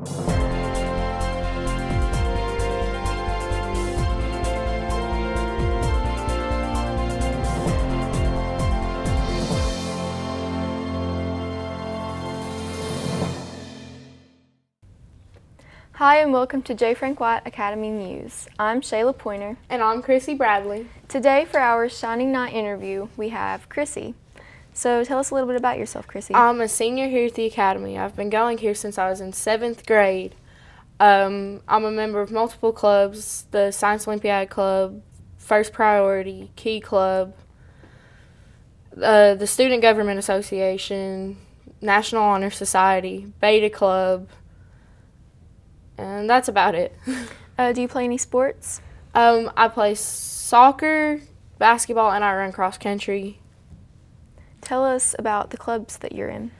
Hi and welcome to JFWA Academy News. I'm Shayla Pointer. And I'm Chrissy Bradley. Today for our Shining Knight interview, we have Chrissy. So tell us a little bit about yourself, Chrissy. I'm a senior here at the Academy. I've been going here since I was in 7th grade. I'm a member of multiple clubs, the Science Olympiad Club, First Priority, Key Club, the Student Government Association, National Honor Society, Beta Club, and that's about it. Do you play any sports? I play soccer, basketball, and I run cross country. Tell us about the clubs that you're in.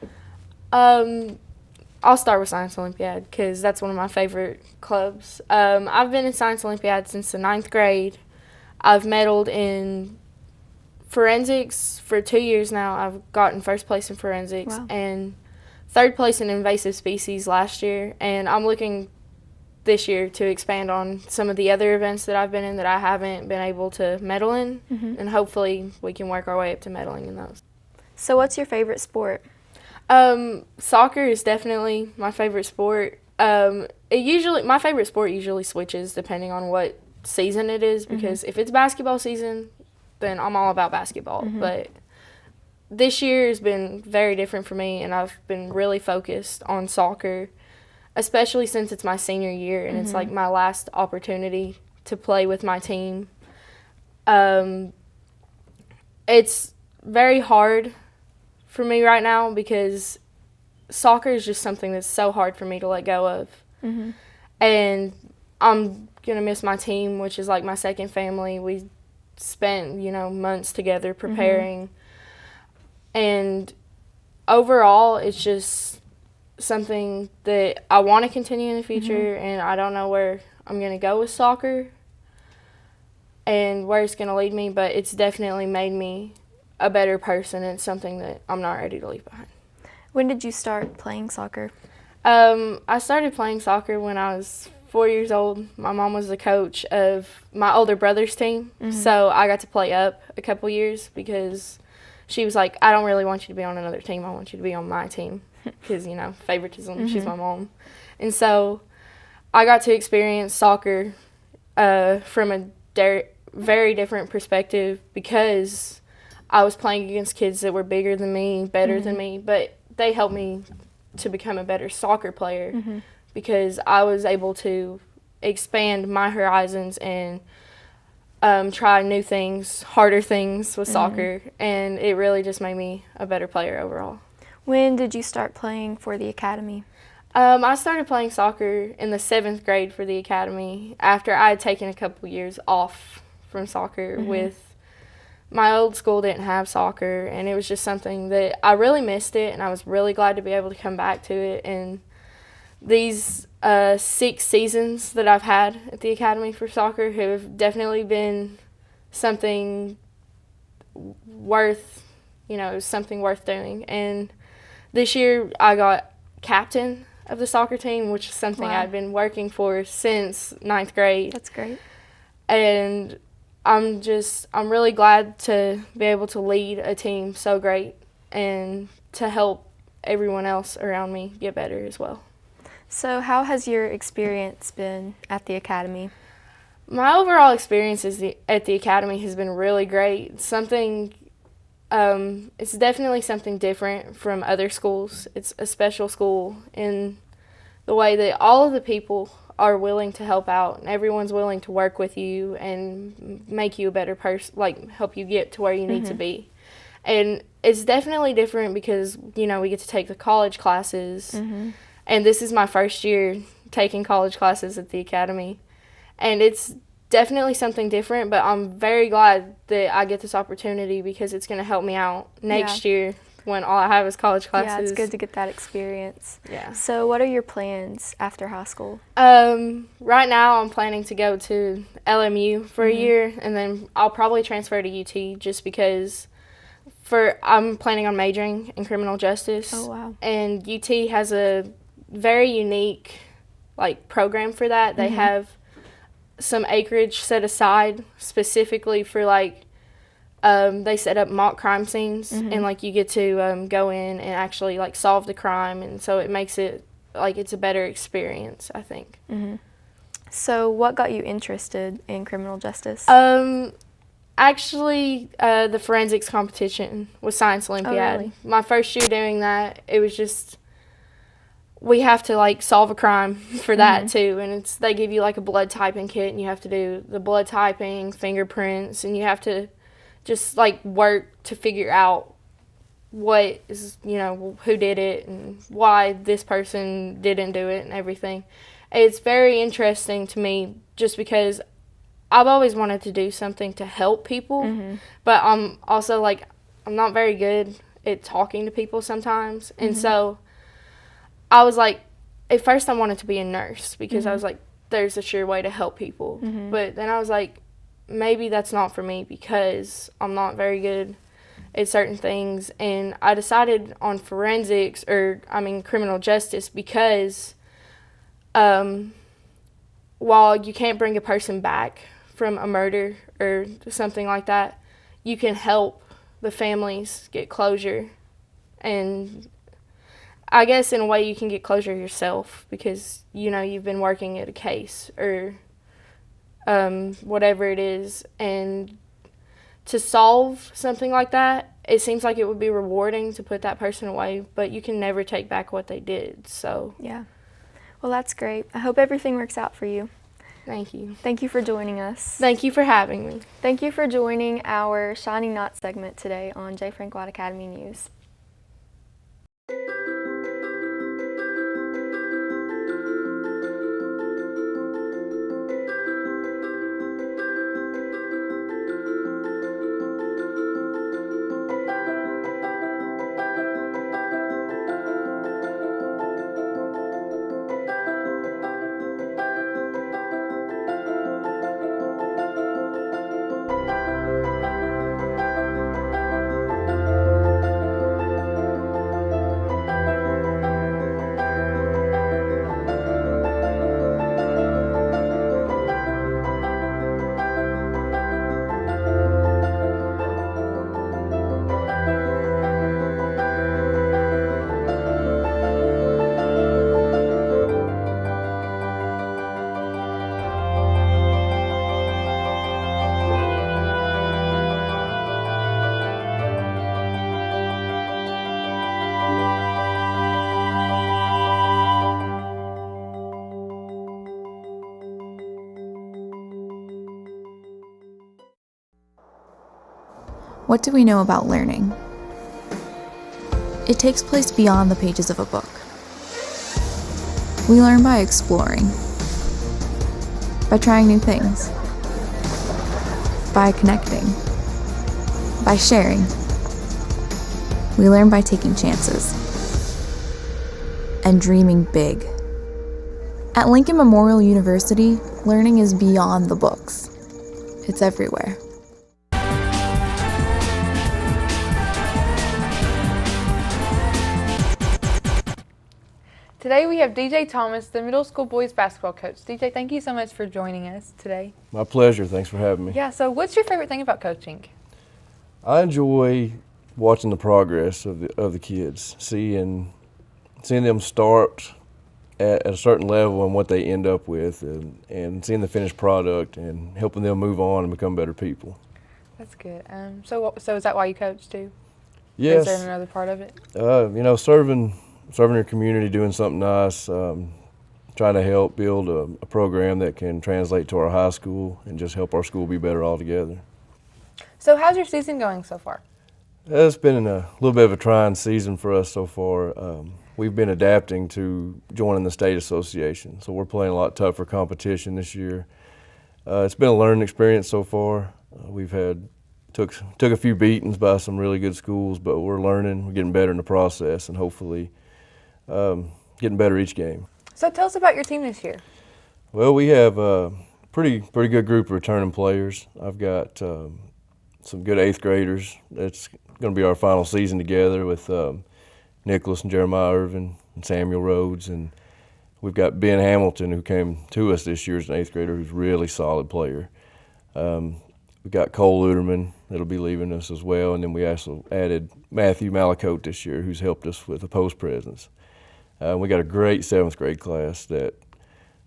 I'll start with Science Olympiad because that's one of my favorite clubs. I've been in Science Olympiad since the 9th grade. I've medaled in forensics for 2 years now. I've gotten first place in forensics. Wow. And third place in invasive species last year. And I'm looking this year to expand on some of the other events that I've been in that I haven't been able to medal in. Mm-hmm. And hopefully we can work our way up to medaling in those. So what's your favorite sport? Soccer is definitely my favorite sport. My favorite sport usually switches depending on what season it is, because if it's basketball season, then I'm all about basketball. But this year has been very different for me, and I've been really focused on soccer, especially since it's my senior year and it's like my last opportunity to play with my team. It's very hard for me right now because soccer is just something that's so hard for me to let go of. And I'm going to miss my team, which is like my second family. We spent, months together preparing. And overall, it's just something that I want to continue in the future, and I don't know where I'm going to go with soccer and where it's going to lead me, but it's definitely made me a better person, and it's something that I'm not ready to leave behind. When did you start playing soccer? I started playing soccer when I was 4 years old. My mom was the coach of my older brother's team, so I got to play up a couple years because she was like, I don't really want you to be on another team. I want you to be on my team because, favoritism. She's my mom. And so I got to experience soccer from a very different perspective because I was playing against kids that were bigger than me, better than me, but they helped me to become a better soccer player because I was able to expand my horizons and try new things, harder things with soccer, and it really just made me a better player overall. When did you start playing for the Academy? I started playing soccer in the 7th grade for the Academy after I had taken a couple years off from soccer with my old school didn't have soccer, and it was just something that I really missed it, and I was really glad to be able to come back to it. And these 6 seasons that I've had at the Academy for soccer have definitely been something worth, something worth doing. And this year I got captain of the soccer team, which is something I've been working for since 9th grade. That's great. And I'm really glad to be able to lead a team so great and to help everyone else around me get better as well. So how has your experience been at the Academy? My overall experience at the Academy has been really great. It's definitely something different from other schools. It's a special school in the way that all of the people are willing to help out, and everyone's willing to work with you and make you a better person, like help you get to where you need to be. And it's definitely different because, we get to take the college classes, and this is my first year taking college classes at the Academy. And it's definitely something different, but I'm very glad that I get this opportunity because it's going to help me out next year when all I have is college classes. Yeah, it's good to get that experience. Yeah. So what are your plans after high school? Right now I'm planning to go to LMU for a year, and then I'll probably transfer to UT just because I'm planning on majoring in criminal justice. Oh, wow. And UT has a very unique like program for that. They have some acreage set aside specifically for like they set up mock crime scenes, and like you get to go in and actually like solve the crime, and so it makes it like it's a better experience, I think. So what got you interested in criminal justice? Actually, the forensics competition was Science Olympiad. Really? My first year doing that, it was just, we have to like solve a crime for that too, and they give you like a blood typing kit, and you have to do the blood typing, fingerprints, and you have to just like work to figure out what is, who did it and why this person didn't do it and everything. It's very interesting to me just because I've always wanted to do something to help people, but I'm also like, I'm not very good at talking to people sometimes. And so I was like, at first I wanted to be a nurse because I was like, there's a sure way to help people. But then I was like, maybe that's not for me because I'm not very good at certain things. And I decided on forensics, criminal justice, because while you can't bring a person back from a murder or something like that, you can help the families get closure. And I guess in a way you can get closure yourself because, you've been working at a case or whatever it is. And to solve something like that, it seems like it would be rewarding to put that person away, but you can never take back what they did. So Yeah. Well, that's great. I hope everything works out for you. thank you. Thank you for joining us. Thank you for having me. Thank you for joining our Shining Knot segment today on J. Frank Watt Academy News. What do we know about learning? It takes place beyond the pages of a book. We learn by exploring, by trying new things, by connecting, by sharing. We learn by taking chances and dreaming big. At Lincoln Memorial University, learning is beyond the books. It's everywhere. Today we have DJ Thomas, the middle school boys basketball coach. DJ, thank you so much for joining us today. My pleasure. Thanks for having me. Yeah, so what's your favorite thing about coaching? I enjoy watching the progress of the kids, seeing them start at a certain level and what they end up with, and seeing the finished product and helping them move on and become better people. That's good. So is that why you coach too? Yes. Is there another part of it? Serving your community, doing something nice, trying to help build a program that can translate to our high school and just help our school be better altogether. So how's your season going so far? It's been a little bit of a trying season for us so far. We've been adapting to joining the state association, so we're playing a lot tougher competition this year. It's been a learning experience so far. We've took a few beatings by some really good schools, but we're learning, we're getting better in the process, and hopefully getting better each game. So tell us about your team this year. Well, we have a pretty good group of returning players. I've got some good 8th graders. It's going to be our final season together with Nicholas and Jeremiah Irvin and Samuel Rhodes, and we've got Ben Hamilton, who came to us this year as an 8th grader, who's a really solid player. We got Cole Luderman that'll be leaving us as well, and then we also added Matthew Malacote this year, who's helped us with the post presence. We got a great 7th grade class that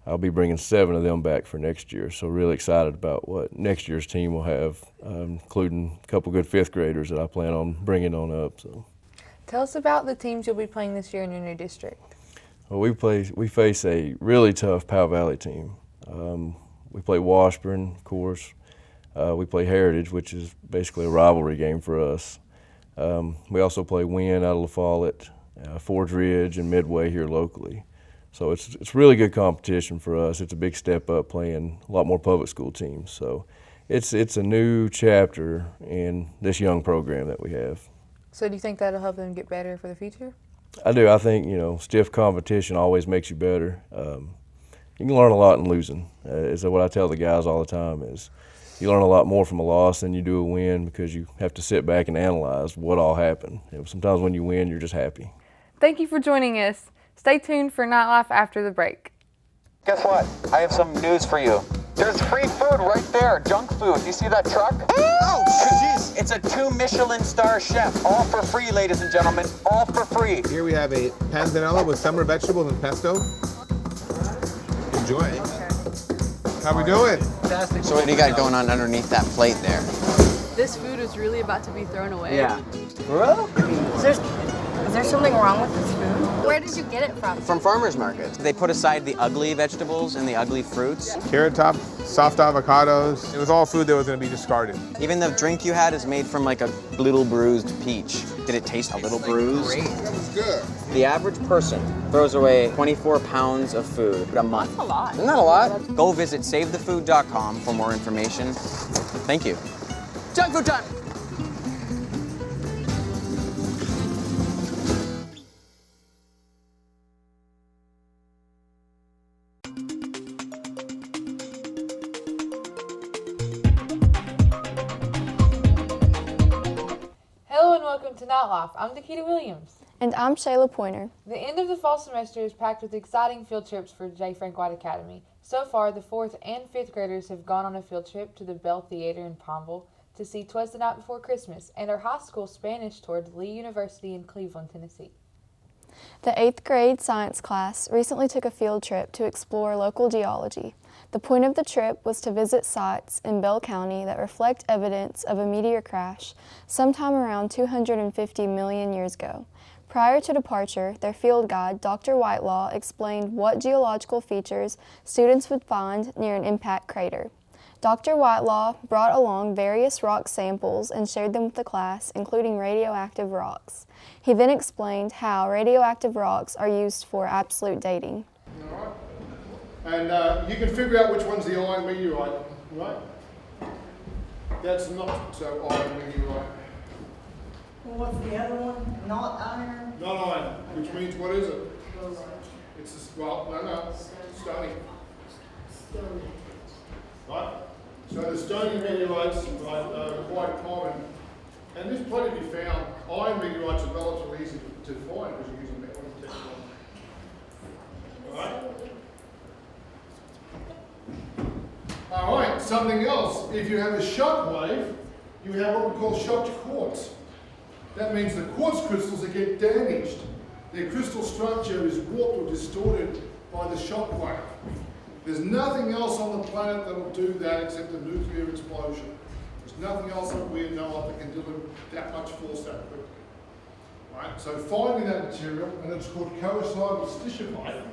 I'll be bringing 7 of them back for next year. So really excited about what next year's team will have, including a couple good 5th graders that I plan on bringing on up. So, Tell us about the teams you'll be playing this year in your new district. well, we face a really tough Powell Valley team. We play Washburn, of course. We play Heritage, which is basically a rivalry game for us. We also play Wynn out of La Follette, Forge Ridge, and Midway here locally. So it's really good competition for us. It's a big step up playing a lot more public school teams. So it's a new chapter in this young program that we have. So do you think that'll help them get better for the future? I do. I think, stiff competition always makes you better. You can learn a lot in losing. Is what I tell the guys all the time is you learn a lot more from a loss than you do a win because you have to sit back and analyze what all happened. Sometimes when you win, you're just happy. Thank you for joining us. Stay tuned for Nightlife after the break. Guess what? I have some news for you. There's free food right there, junk food. You see that truck? Oh, jeez. It's a 2 Michelin star chef. All for free, ladies and gentlemen. All for free. Here we have a panzanella with summer vegetables and pesto. Enjoy. How we doing? Fantastic. So what do you got going on underneath that plate there? This food is really about to be thrown away. Yeah. Bro? Is there something wrong with this food? Where did you get it from? From farmers markets. They put aside the ugly vegetables and the ugly fruits. Carrot top, soft avocados. It was all food that was going to be discarded. Even the drink you had is made from like a little bruised peach. Did it taste a little bruised? Great. That was good. The average person throws away 24 pounds of food a month. That's a lot. Isn't that a lot? Go visit savethefood.com for more information. Thank you. Junk food time! Hello and welcome to Nightlife. I'm Nikita Williams. And I'm Shayla Pointer. The end of the fall semester is packed with exciting field trips for J. Frank White Academy. So far, the 4th and 5th graders have gone on a field trip to the Bell Theater in Palmville to see 'Twas the Night Before Christmas and our high school Spanish tour to Lee University in Cleveland, Tennessee. The 8th grade science class recently took a field trip to explore local geology. The point of the trip was to visit sites in Bell County that reflect evidence of a meteor crash sometime around 250 million years ago. Prior to departure, their field guide, Dr. Whitelaw, explained what geological features students would find near an impact crater. Dr. Whitelaw brought along various rock samples and shared them with the class, including radioactive rocks. He then explained how radioactive rocks are used for absolute dating. All right. And you can figure out which one's the iron meteorite, right? That's not so iron meteorite. Well, what's the other one? Not iron? Not iron, which means what is it? It's stony. Right? So the stony meteorites are quite common, and there's plenty to be found. Iron meteorites are relatively easy to find because you're using metal technology. Alright? Alright, something else. If you have a shock wave, you have what we call shocked quartz. That means the quartz crystals that get damaged. Their crystal structure is warped or distorted by the shock wave. There's nothing else on the planet that will do that except a nuclear explosion. There's nothing else that we know of that can deliver that much force that quickly. Right? So finding that material, and it's called coaxial stishovite,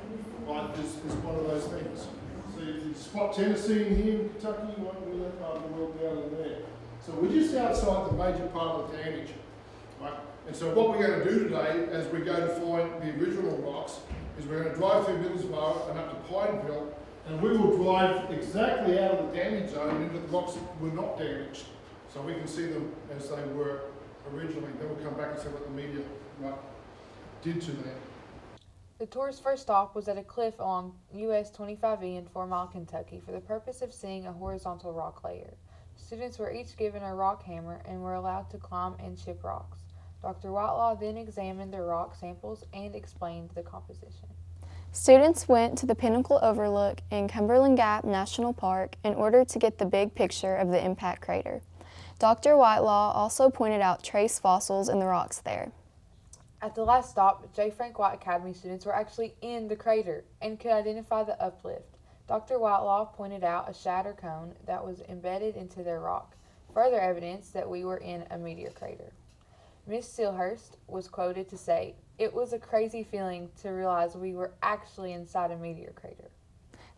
right, is one of those things. So you spot Tennessee in here in Kentucky, you won't know that part of the world down in there. So we're just outside the major part of the damage. Right? And so what we're going to do today, as we go to find the original rocks, is we're going to drive through Middlesbrough and up to Pineville, and we will drive exactly out of the damage zone into the rocks that were not damaged. So we can see them as they were originally. Then we'll come back and see what the media did to them. The tour's first stop was at a cliff along US 25E in 4 Mile, Kentucky for the purpose of seeing a horizontal rock layer. Students were each given a rock hammer and were allowed to climb and chip rocks. Dr. Whitelaw then examined the rock samples and explained the composition. Students went to the Pinnacle Overlook in Cumberland Gap National Park in order to get the big picture of the impact crater. Dr. Whitelaw also pointed out trace fossils in the rocks there. At the last stop, J. Frank White Academy students were actually in the crater and could identify the uplift. Dr. Whitelaw pointed out a shatter cone that was embedded into their rock, further evidence that we were in a meteor crater. Miss Sealhurst was quoted to say, "It was a crazy feeling to realize we were actually inside a meteor crater."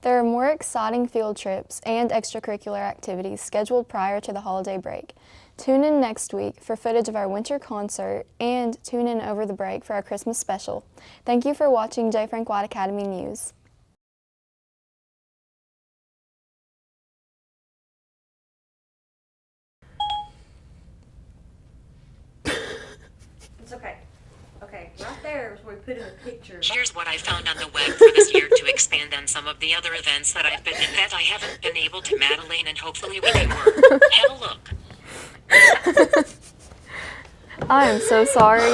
There are more exciting field trips and extracurricular activities scheduled prior to the holiday break. Tune in next week for footage of our winter concert and tune in over the break for our Christmas special. Thank you for watching J. Frank White Academy News. It's okay. Okay, right there is where we put in the picture. Here's what I found on the web for this year to expand on some of the other events that I've been in that I haven't been able to, Madeline, and hopefully we can work. Have a look. I am so sorry.